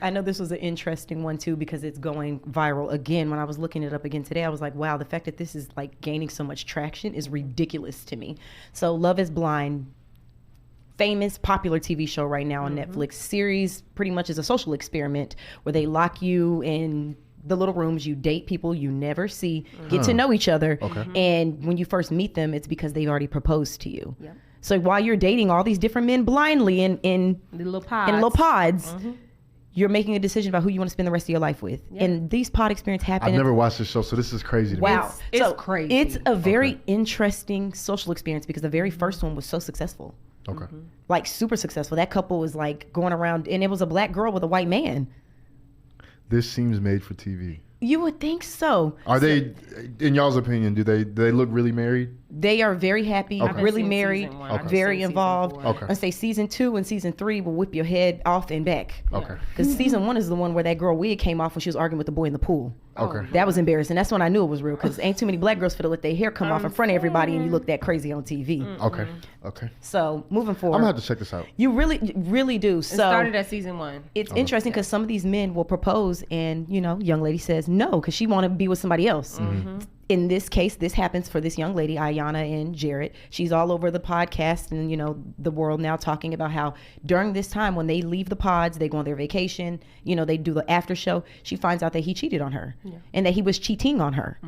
I know this was an interesting one too because it's going viral again. When I was looking it up again today, I was like, wow, the fact that this is like gaining so much traction is ridiculous to me. So Love is Blind, famous, popular TV show right now on Netflix. Series pretty much is a social experiment where they lock you in the little rooms, you date people you never see, get to know each other. And when you first meet them, it's because they've already proposed to you. Yep. So while you're dating all these different men blindly in the little pods, you're making a decision about who you want to spend the rest of your life with. And these pod experiences happen. I've never watched this show, so this is crazy to me. Wow. It's crazy. It's a very interesting social experience because the very first one was so successful. Okay. Like super successful. That couple was like going around, and it was a black girl with a white man. This seems made for TV. You would think so. Are they, in y'all's opinion, do they look really married? They are very happy, really married, very involved. Okay. I say season 2 and season 3 will whip your head off and back. Okay. Because season 1 is the one where that girl wig came off when she was arguing with the boy in the pool. Okay. That was embarrassing. That's when I knew it was real because ain't too many black girls fit to let their hair come off in front of everybody and you look that crazy on TV. Okay. Okay. So moving forward. I'm going to have to check this out. You really do. So it started at season 1. It's interesting because some of these men will propose and, young lady says no because she want to be with somebody else. In this case, this happens for this young lady, Ayanna and Jarrett. She's all over the podcast and, the world now talking about how during this time when they leave the pods, they go on their vacation, they do the after show. She finds out that he cheated on her and that he was cheating on her.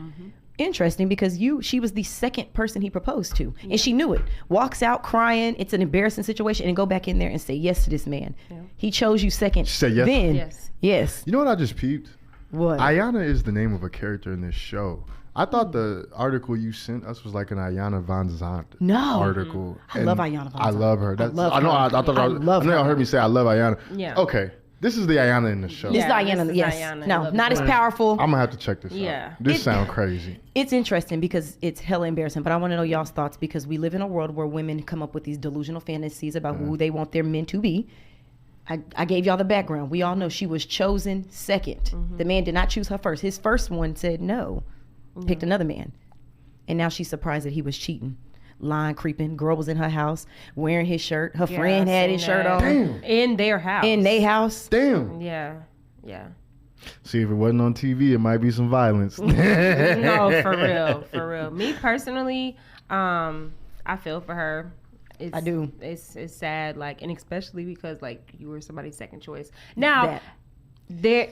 Interesting because she was the second person he proposed to and she knew it. Walks out crying. It's an embarrassing situation and go back in there and say yes to this man. He chose you second. She said yes? Then. Yes. You know what I just peeped? What? Ayanna is the name of a character in this show. I thought the article you sent us was like an Ayanna Van Zandt article. I love Ayanna Van Zandt. I love her. I love I know y'all heard me say I love Ayanna. Yeah. Okay. This is the Ayanna in the show. This is Ayanna, yes. Ayanna. No, not as powerful. I'm going to have to check this out. This sounds crazy. It's interesting because it's hella embarrassing, but I want to know y'all's thoughts because we live in a world where women come up with these delusional fantasies about who they want their men to be. I gave y'all the background. We all know she was chosen second. The man did not choose her first. His first one said no, picked another man. And now she's surprised that he was cheating. Line creeping. Girl was in her house wearing his shirt. Her friend had his shirt on. Damn. In their house. In their house. Damn. Yeah. See, if it wasn't on TV, it might be some violence. No, for real. Me personally, I feel for her. I do. It's sad, and especially because you were somebody's second choice. Now,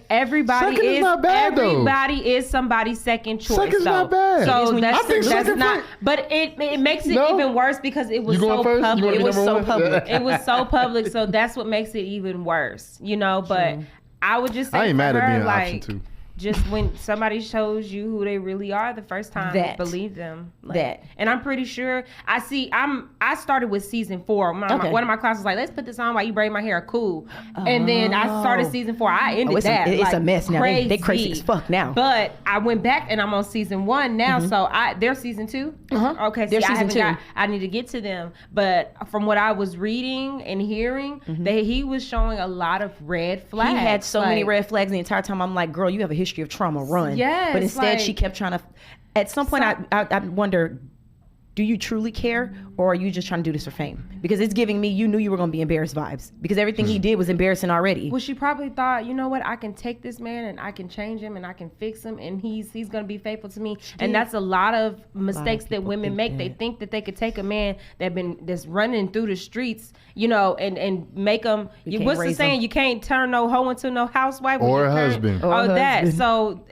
everybody second is not bad, everybody though. Is somebody's second choice. Second's not bad. So that's not. But it makes it even worse because it was so public. It was so public. It was so public. So that's what makes it even worse. But I would just say I ain't mad at being an like, option too. Just when somebody shows you who they really are the first time, believe them. And I'm pretty sure I started with season 4. One of my classes was like, let's put this on while you braid my hair. Cool. And then I started season 4. I ended that. It's like, a mess now. Crazy. They crazy as fuck now. But I went back and I'm on season 1 now. So they're season 2. Okay. They're season 2. I need to get to them. But from what I was reading and hearing, he was showing a lot of red flags. He had so many red flags the entire time. I'm like, girl, you have a history of trauma. Run. Yes, but instead she kept trying to. At some point, I wonder, do you truly care, or are you just trying to do this for fame? Because it's giving me, you knew you were going to be embarrassed vibes. Because everything he did was embarrassing already. Well, she probably thought, you know what, I can take this man and I can change him and I can fix him and he's going to be faithful to me. And that's a lot of mistakes that women make. They think that they could take a man that's running through the streets, and make him. What's the saying? You can't turn no hoe into no housewife or a husband. So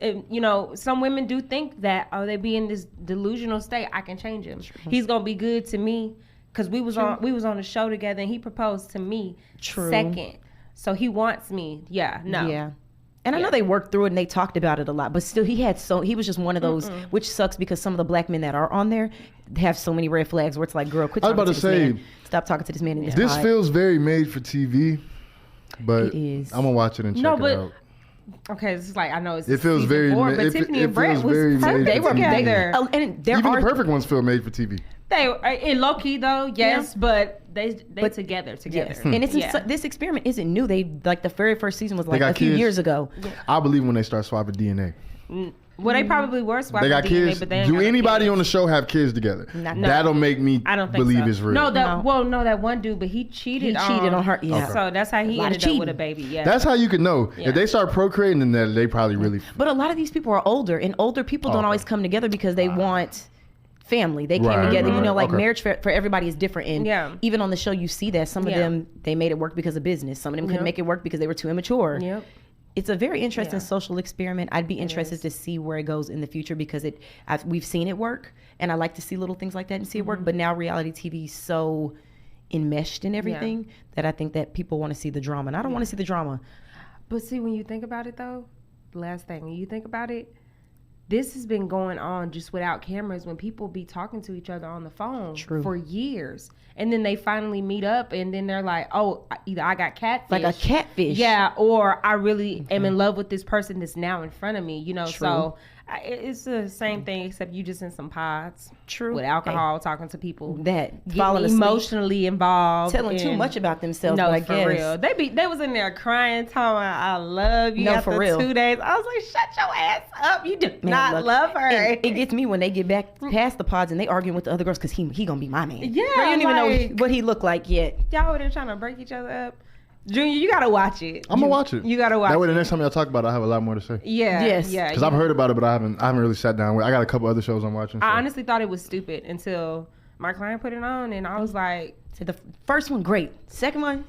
some women do think that they be in this delusional state. I can change him. He's gonna be good to me because we was on the show together and he proposed to me second. So he wants me. And I know they worked through it and they talked about it a lot, but still he was just one of those, which sucks because some of the black men that are on there have so many red flags where it's like, girl, quit talking to this man. Stop talking to this man in this pod. Feels very made for TV, but it is. I'm gonna watch it and check it out. Okay, it's like I know it feels very. 4, but Tiffany and Brett was perfect. They were together. Even the perfect ones feel made for TV. They in low key though, yes, but they together. Yes. And this experiment isn't new. They the very first season was like a few years ago. I believe when they start swapping DNA. Well, they probably were swapping They got DNA, kids. but they ain't Do got no anybody kids. on the show have kids together? No. That'll make me I don't think believe so. it's real. No, that one dude, but he cheated on her. Yeah. Okay. So that's how he lot of ended up with a cheating. baby. Yeah. That's how you can know. Yeah. If they start procreating, then they probably really. But a lot of these people are older, and older people don't Okay. always come together because they want family. They came Right, together. You right. know, like Okay. marriage for everybody is different. And Yeah. even on the show, you see that some of Yeah. them, they made it work because of business. Some of them couldn't Yep. make it work because they were too immature. Yep. It's a very interesting Yeah. social experiment. I'd be interested to see where it goes in the future because we've seen it work, and I like to see little things like that and see it work. But now reality TV is so enmeshed in everything that I think that people want to see the drama, and I don't want to see the drama. But see, when you think about it, though, the last thing, when you think about it, this has been going on just without cameras when people be talking to each other on the phone for years. And then they finally meet up and then they're like, oh, either I got catfish. Like a catfish. Yeah, or I really am in love with this person that's now in front of me, you know. True. So it's the same thing except you just in some pods. True. With alcohol, talking to people. That Getting emotionally involved. telling too and- much about themselves. No, but I for guess. real. They was in there crying, talking about, I love you. No, after for real. 2 days. I was like, shut your ass up. You do Man, not look, love her. and it gets me when they get back past the pods and they arguing with the other girls because he gonna be my man. Yeah, Girl, you don't even like- know what he looked like yet. Y'all over there trying to break each other up. Junior, you gotta watch it. I'm gonna watch it. You gotta watch That way, it. the next time y'all talk about it, I have a lot more to say. Yeah. Yes. Yeah. Because I've heard about it, but I haven't really sat down with. I got a couple other shows I'm watching. So. I honestly thought it was stupid until my client put it on and I was like, So the first one, great. Second one,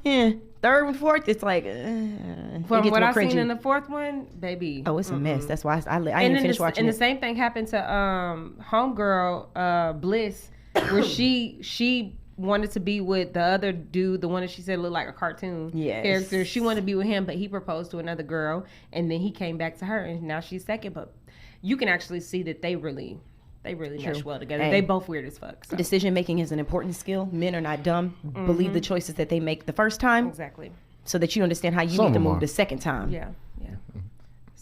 Third one, fourth, it's like from what I've seen in the fourth one, baby. Oh, it's a mess. That's why I didn't And finish watching and it. the same thing happened to homegirl Bliss, where she wanted to be with the other dude, the one that she said looked like a cartoon character. She wanted to be with him, but he proposed to another girl, and then he came back to her, and now she's second. But you can actually see that they really mesh well together. Hey. They both weird as fuck. So. Decision making is an important skill. Men are not dumb. Believe the choices that they make the first time, Exactly. so that you understand how you Some need to of them move are. the second time. Yeah.